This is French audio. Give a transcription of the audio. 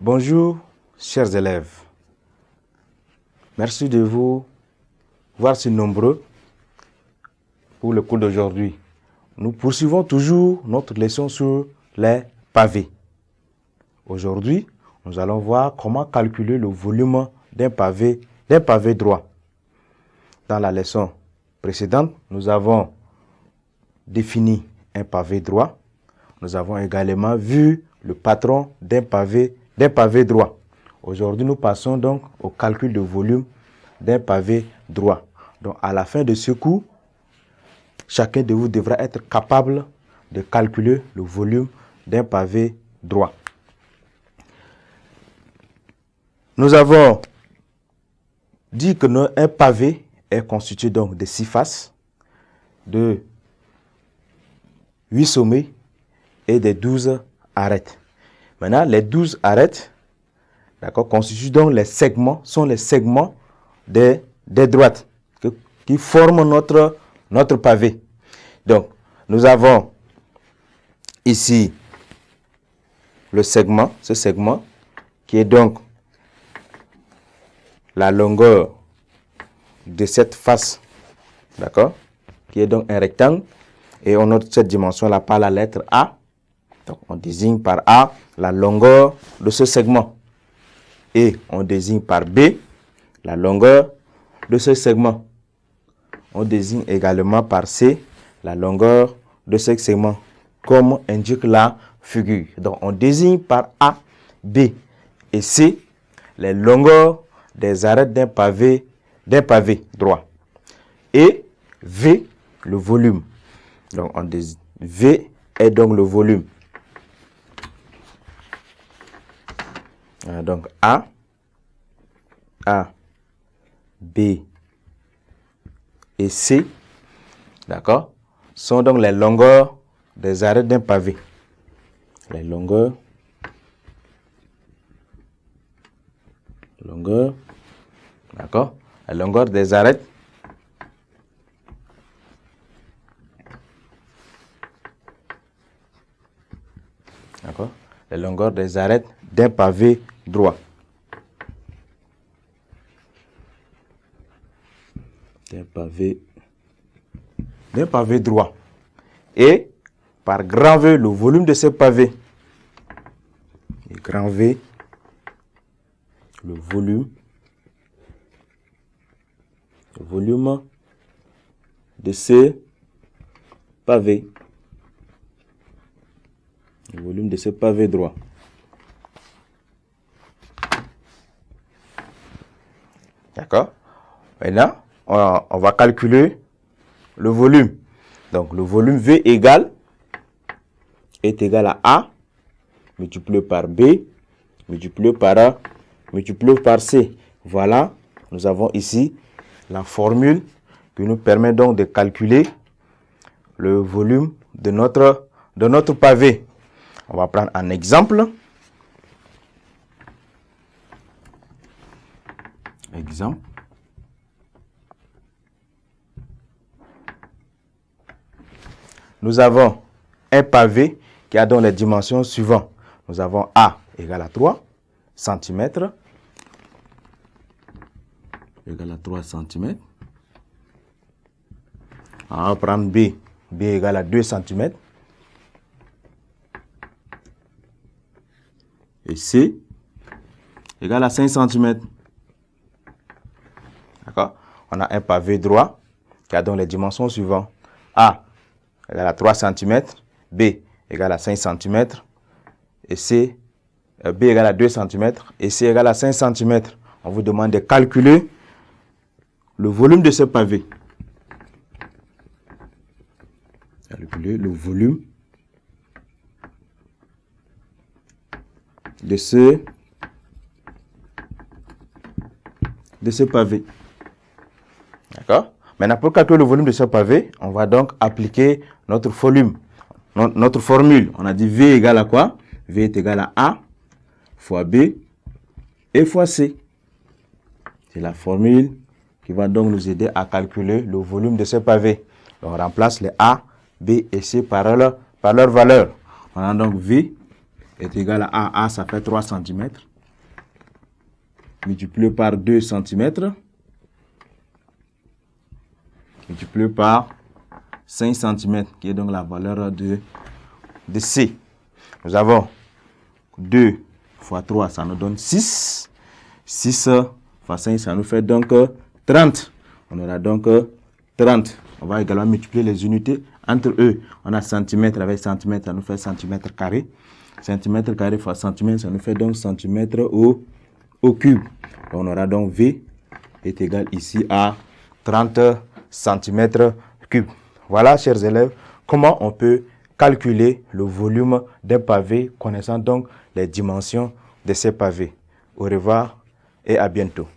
Bonjour, chers élèves. Merci de vous voir si nombreux pour le cours d'aujourd'hui. Nous poursuivons toujours notre leçon sur les pavés. Aujourd'hui, nous allons voir comment calculer le volume d'un pavé droit. Dans la leçon précédente, nous avons défini un pavé droit. Nous avons également vu le patron d'un pavé droit. Aujourd'hui, nous passons donc au calcul de volume d'un pavé droit. Donc, à la fin de ce cours, chacun de vous devra être capable de calculer le volume d'un pavé droit. Nous avons dit que un pavé est constitué donc de 6 faces, de 8 sommets et de 12 arêtes. Maintenant, les 12 arêtes, d'accord, constituent donc les segments, sont les segments des droites qui forment notre pavé. Donc, nous avons ici le segment, ce segment qui est donc la longueur de cette face, d'accord, qui est donc un rectangle, et on note cette dimension-là par la lettre A. Donc, on désigne par A la longueur de ce segment. Et on désigne par B la longueur de ce segment. On désigne également par C la longueur de ce segment, comme indique la figure. Donc, on désigne par A, B et C les longueurs des arêtes d'un pavé droit. Et V, le volume. Donc, on désigne V est donc le volume. Donc, A, B et C, d'accord, sont donc les longueurs des arêtes d'un pavé. Les longueurs, d'accord, la longueur des arêtes d'accord, les longueurs des arêtes d'un pavé droit. D'un pavé droit. Et par grand V, le volume de ce pavé. Et grand V, le volume de ce pavé. Le volume de ce pavé droit. D'accord? Maintenant, on va calculer le volume. Donc, le volume V est égal à A multiplié par B multiplié par A multiplié par C. Voilà, nous avons ici la formule qui nous permet donc de calculer le volume de notre pavé. On va prendre un exemple. Nous avons un pavé qui a donc les dimensions suivantes. Nous avons A égale à 3 cm. On va prendre B. B égale à 2 cm. Et C égale à 5 cm. D'accord? On a un pavé droit qui a donc les dimensions suivantes. A égale à 3 cm, B égale à 5 cm, et C, B égale à 2 cm, et C égale à 5 cm. On vous demande de calculer le volume de ce pavé. Calculer le volume de ce pavé. D'accord? Maintenant, pour calculer le volume de ce pavé, on va donc appliquer notre formule. On a dit V égale à quoi? V est égal à A fois B et fois C. C'est la formule qui va donc nous aider à calculer le volume de ce pavé. Donc, on remplace les A, B et C par leur valeur. On a donc V est égal à A ça fait 3 cm. multiplié par 2 cm, multiplié par 5 cm, qui est donc la valeur de C. Nous avons 2 fois 3, ça nous donne 6. 6 fois 5, ça nous fait donc 30. On aura donc 30. On va également multiplier les unités entre eux. On a centimètre avec centimètre, ça nous fait centimètre carré. Centimètre carré fois centimètre, ça nous fait donc centimètre au cube. On aura donc V est égal ici à 30 cm cubes. Voilà, chers élèves, comment on peut calculer le volume d'un pavé connaissant donc les dimensions de ces pavés. Au revoir et à bientôt.